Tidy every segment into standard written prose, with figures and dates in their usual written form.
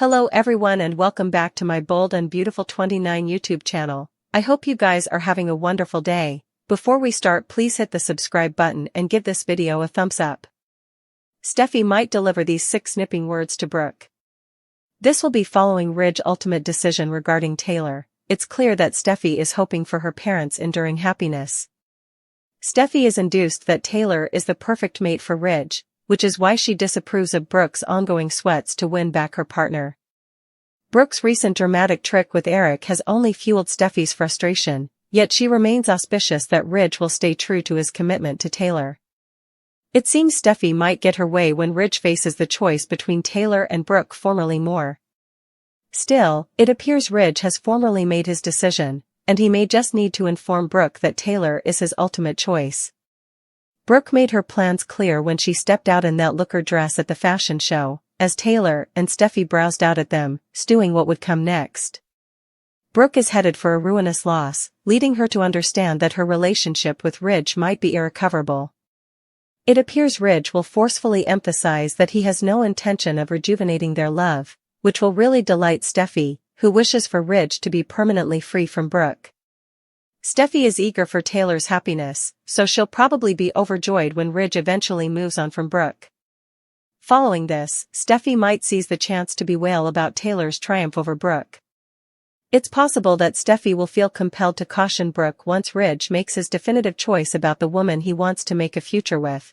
Hello everyone and welcome back to my Bold and Beautiful 29 YouTube channel. I hope you guys are having a wonderful day. Before we start, please hit the subscribe button and give this video a thumbs up. Steffy might deliver these 6 snipping words to Brook. This will be following Ridge's ultimate decision regarding Taylor. It's clear that Steffy is hoping for her parents' enduring happiness. Steffy is induced that Taylor is the perfect mate for Ridge, which is why she disapproves of Brook's ongoing sweats to win back her partner. Brook's recent dramatic trick with Eric has only fueled Steffy's frustration, yet she remains auspicious that Ridge will stay true to his commitment to Taylor. It seems Steffy might get her way when Ridge faces the choice between Taylor and Brook, formerly more. Still, it appears Ridge has formally made his decision, and he may just need to inform Brook that Taylor is his ultimate choice. Brook made her plans clear when she stepped out in that looker dress at the fashion show, as Taylor and Steffy browsed out at them, stewing what would come next. Brook is headed for a ruinous loss, leading her to understand that her relationship with Ridge might be irrecoverable. It appears Ridge will forcefully emphasize that he has no intention of rejuvenating their love, which will really delight Steffy, who wishes for Ridge to be permanently free from Brook. Steffy is eager for Taylor's happiness, so she'll probably be overjoyed when Ridge eventually moves on from Brook. Following this, Steffy might seize the chance to bewail about Taylor's triumph over Brook. It's possible that Steffy will feel compelled to caution Brook once Ridge makes his definitive choice about the woman he wants to make a future with.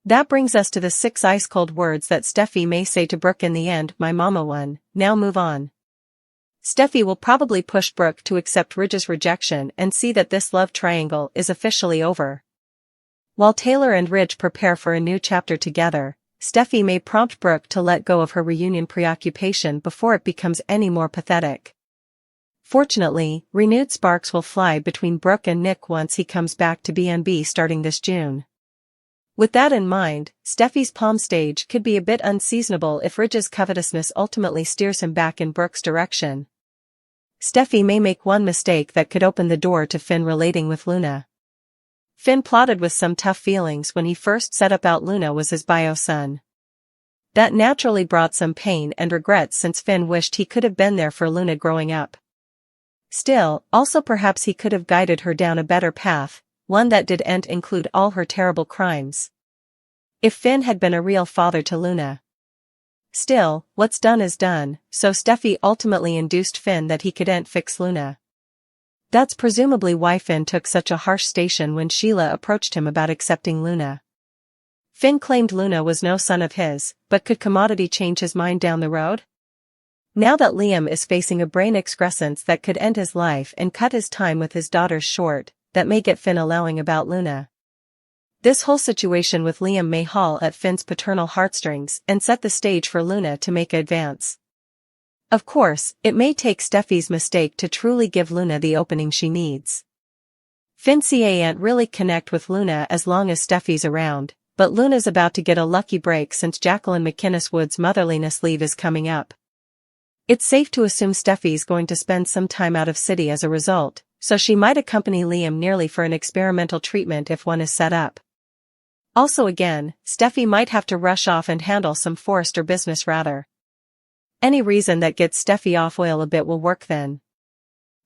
That brings us to the 6 ice-cold words that Steffy may say to Brook in the end. My mama won, now move on. Steffy will probably push Brook to accept Ridge's rejection and see that this love triangle is officially over. While Taylor and Ridge prepare for a new chapter together, Steffy may prompt Brook to let go of her reunion preoccupation before it becomes any more pathetic. Fortunately, renewed sparks will fly between Brook and Nick once he comes back to B&B starting this June. With that in mind, Steffy's palm stage could be a bit unseasonable if Ridge's covetousness ultimately steers him back in Brook's direction. Steffy may make one mistake that could open the door to Finn relating with Luna. Finn plotted with some tough feelings when he first set about Luna was his bio son. That naturally brought some pain and regrets since Finn wished he could have been there for Luna growing up. Still, also perhaps he could have guided her down a better path, one that didn't include all her terrible crimes. If Finn had been a real father to Luna. Still, what's done is done, so Steffy ultimately induced Finn that he couldn't fix Luna. That's presumably why Finn took such a harsh station when Sheila approached him about accepting Luna. Finn claimed Luna was no son of his, but could Commodity change his mind down the road? Now that Liam is facing a brain excrescence that could end his life and cut his time with his daughters short, that may get Finn allowing about Luna. This whole situation with Liam may haul at Finn's paternal heartstrings and set the stage for Luna to make an advance. Of course, it may take Steffy's mistake to truly give Luna the opening she needs. Finn can't really connect with Luna as long as Steffy's around, but Luna's about to get a lucky break since Jacqueline McInnes Wood's motherliness leave is coming up. It's safe to assume Steffy's going to spend some time out of city as a result, so she might accompany Liam nearly for an experimental treatment if one is set up. Also again, Steffy might have to rush off and handle some Forrester business rather. Any reason that gets Steffy off oil a bit will work then.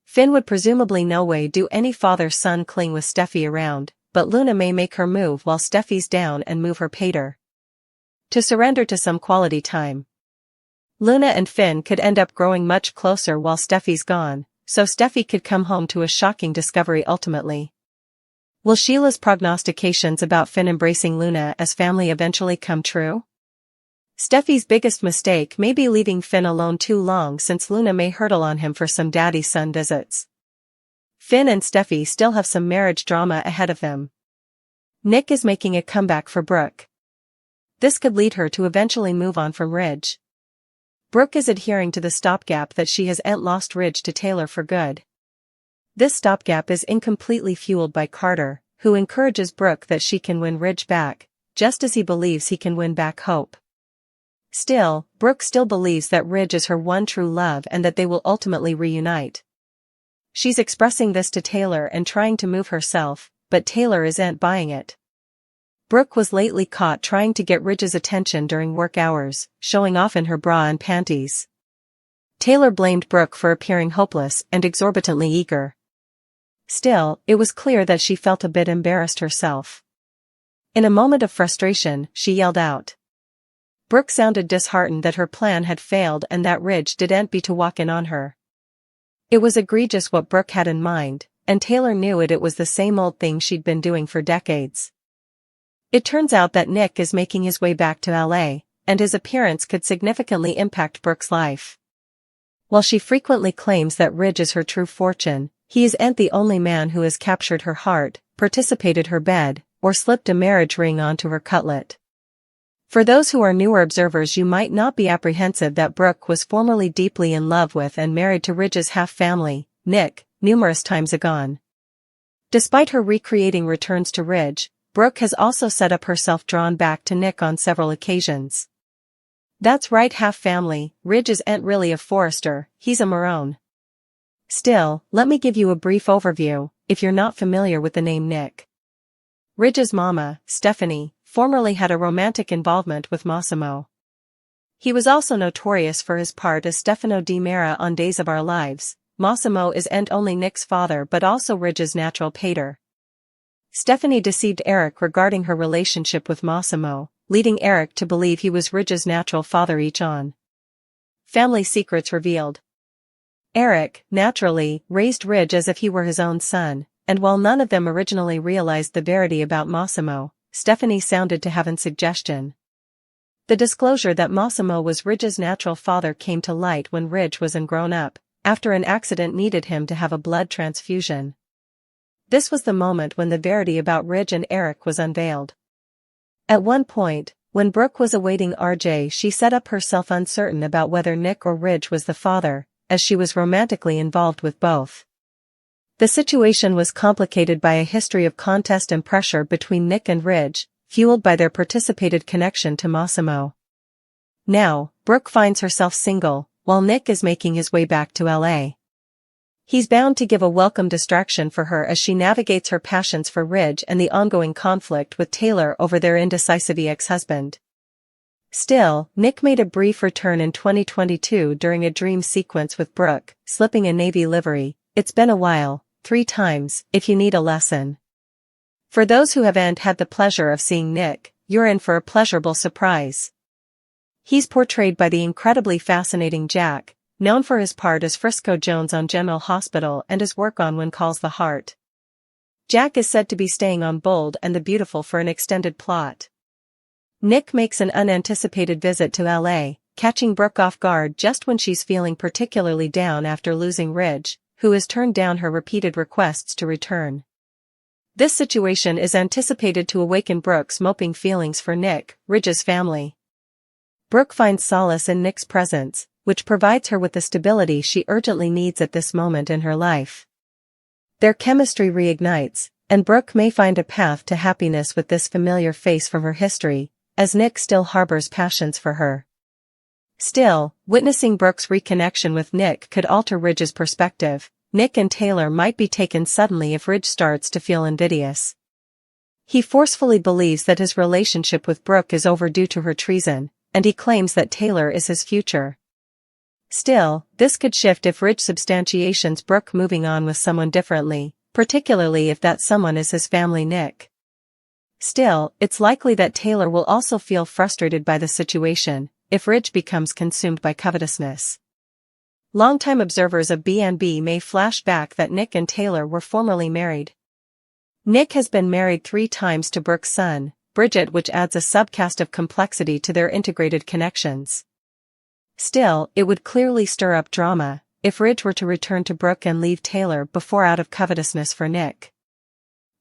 Finn would presumably no way do any father-son cling with Steffy around, but Luna may make her move while Steffy's down and move her pater to surrender to some quality time. Luna and Finn could end up growing much closer while Steffy's gone, so Steffy could come home to a shocking discovery ultimately. Will Sheila's prognostications about Finn embracing Luna as family eventually come true? Steffy's biggest mistake may be leaving Finn alone too long since Luna may hurtle on him for some daddy-son visits. Finn and Steffy still have some marriage drama ahead of them. Nick is making a comeback for Brook. This could lead her to eventually move on from Ridge. Brook is adhering to the stopgap that she hasn't lost Ridge to Taylor for good. This stopgap is incompletely fueled by Carter, who encourages Brook that she can win Ridge back, just as he believes he can win back Hope. Still, Brook still believes that Ridge is her one true love and that they will ultimately reunite. She's expressing this to Taylor and trying to move herself, but Taylor isn't buying it. Brook was lately caught trying to get Ridge's attention during work hours, showing off in her bra and panties. Taylor blamed Brook for appearing hopeless and exorbitantly eager. Still, it was clear that she felt a bit embarrassed herself. In a moment of frustration, she yelled out. Brook sounded disheartened that her plan had failed and that Ridge didn't be to walk in on her. It was egregious what Brook had in mind, and Taylor knew it was the same old thing she'd been doing for decades. It turns out that Nick is making his way back to LA, and his appearance could significantly impact Brook's life. While she frequently claims that Ridge is her true fortune, he isn't the only man who has captured her heart, participated her bed, or slipped a marriage ring onto her cutlet. For those who are newer observers, you might not be apprehensive that Brook was formerly deeply in love with and married to Ridge's half-family, Nick, numerous times agone. Despite her recreating returns to Ridge, Brook has also set up herself drawn back to Nick on several occasions. That's right, half-family. Ridge isn't really a Forrester, he's a Marone. Still, let me give you a brief overview, if you're not familiar with the name Nick. Ridge's mama, Steffy, formerly had a romantic involvement with Massimo. He was also notorious for his part as Stefano Di Mera on Days of Our Lives. Massimo isn't only Nick's father but also Ridge's natural pater. Steffy deceived Eric regarding her relationship with Massimo, leading Eric to believe he was Ridge's natural father. Each on family secrets revealed. Eric, naturally, raised Ridge as if he were his own son, and while none of them originally realized the verity about Massimo, Steffy sounded to have a suggestion. The disclosure that Massimo was Ridge's natural father came to light when Ridge was grown up, after an accident needed him to have a blood transfusion. This was the moment when the verity about Ridge and Eric was unveiled. At one point, when Brook was awaiting RJ, she set up herself uncertain about whether Nick or Ridge was the father, as she was romantically involved with both. The situation was complicated by a history of contest and pressure between Nick and Ridge, fueled by their participated connection to Massimo. Now, Brook finds herself single, while Nick is making his way back to LA. He's bound to give a welcome distraction for her as she navigates her passions for Ridge and the ongoing conflict with Taylor over their indecisive ex-husband. Still, Nick made a brief return in 2022 during a dream sequence with Brook, slipping a navy livery. It's been a while, 3 times, if you need a lesson. For those who haven't had the pleasure of seeing Nick, you're in for a pleasurable surprise. He's portrayed by the incredibly fascinating Jack, known for his part as Frisco Jones on General Hospital and his work on When Calls the Heart. Jack is said to be staying on Bold and the Beautiful for an extended plot. Nick makes an unanticipated visit to LA, catching Brook off guard just when she's feeling particularly down after losing Ridge, who has turned down her repeated requests to return. This situation is anticipated to awaken Brook's moping feelings for Nick, Ridge's family. Brook finds solace in Nick's presence, which provides her with the stability she urgently needs at this moment in her life. Their chemistry reignites, and Brook may find a path to happiness with this familiar face from her history, as Nick still harbors passions for her. Still, witnessing Brook's reconnection with Nick could alter Ridge's perspective. Nick and Taylor might be taken suddenly if Ridge starts to feel invidious. He forcefully believes that his relationship with Brook is overdue to her treason, and he claims that Taylor is his future. Still, this could shift if Ridge substantiates Brook moving on with someone differently, particularly if that someone is his family Nick. Still, it's likely that Taylor will also feel frustrated by the situation, if Ridge becomes consumed by covetousness. Longtime observers of B&B may flash back that Nick and Taylor were formerly married. Nick has been married 3 times to Brook's son, Bridget, which adds a subcast of complexity to their integrated connections. Still, it would clearly stir up drama, if Ridge were to return to Brook and leave Taylor before out of covetousness for Nick.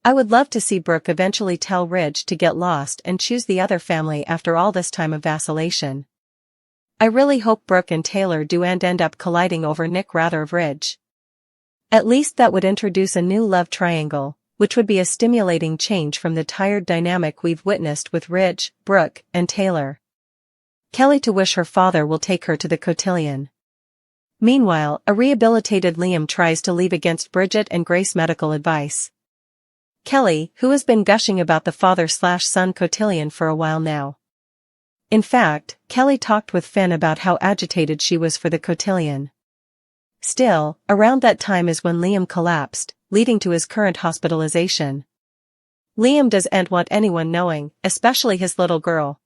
I would love to see Brook eventually tell Ridge to get lost and choose the other family after all this time of vacillation. I really hope Brook and Taylor do end up colliding over Nick rather of Ridge. At least that would introduce a new love triangle, which would be a stimulating change from the tired dynamic we've witnessed with Ridge, Brook, and Taylor. Kelly to wish her father will take her to the cotillion. Meanwhile, a rehabilitated Liam tries to leave against Bridget and Grace medical advice. Kelly, who has been gushing about the father/son cotillion for a while now. In fact, Kelly talked with Finn about how agitated she was for the cotillion. Still, around that time is when Liam collapsed, leading to his current hospitalization. Liam doesn't want anyone knowing, especially his little girl.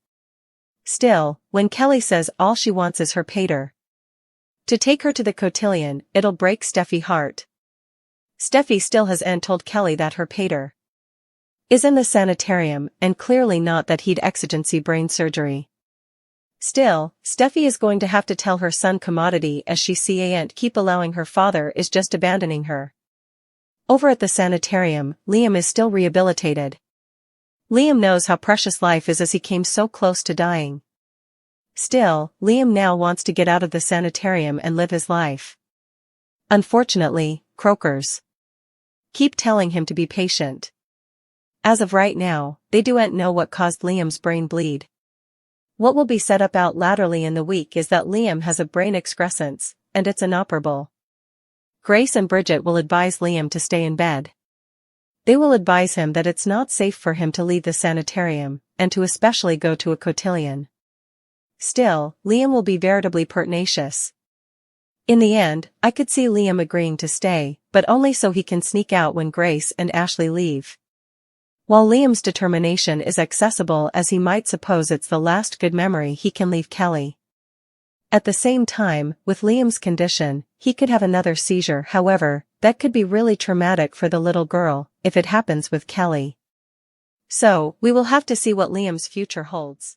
Still, when Kelly says all she wants is her pater to take her to the cotillion, it'll break Steffi's heart. Steffi still hasn't told Kelly that her pater is in the sanitarium, and clearly not that he'd exigency brain surgery. Still, Steffi is going to have to tell her son commodity as she can't keep allowing her father is just abandoning her. Over at the sanitarium, Liam is still rehabilitated. Liam knows how precious life is as he came so close to dying. Still, Liam now wants to get out of the sanitarium and live his life. Unfortunately, Croakers keep telling him to be patient. As of right now, they don't know what caused Liam's brain bleed. What will be set up out laterally in the week is that Liam has a brain excrescence, and it's inoperable. Grace and Bridget will advise Liam to stay in bed. They will advise him that it's not safe for him to leave the sanitarium, and to especially go to a cotillion. Still, Liam will be veritably pertinacious. In the end, I could see Liam agreeing to stay, but only so he can sneak out when Grace and Ashley leave. While Liam's determination is accessible as he might suppose it's the last good memory he can leave Kelly. At the same time, with Liam's condition, he could have another seizure. However, that could be really traumatic for the little girl, if it happens with Kelly. So, we will have to see what Liam's future holds.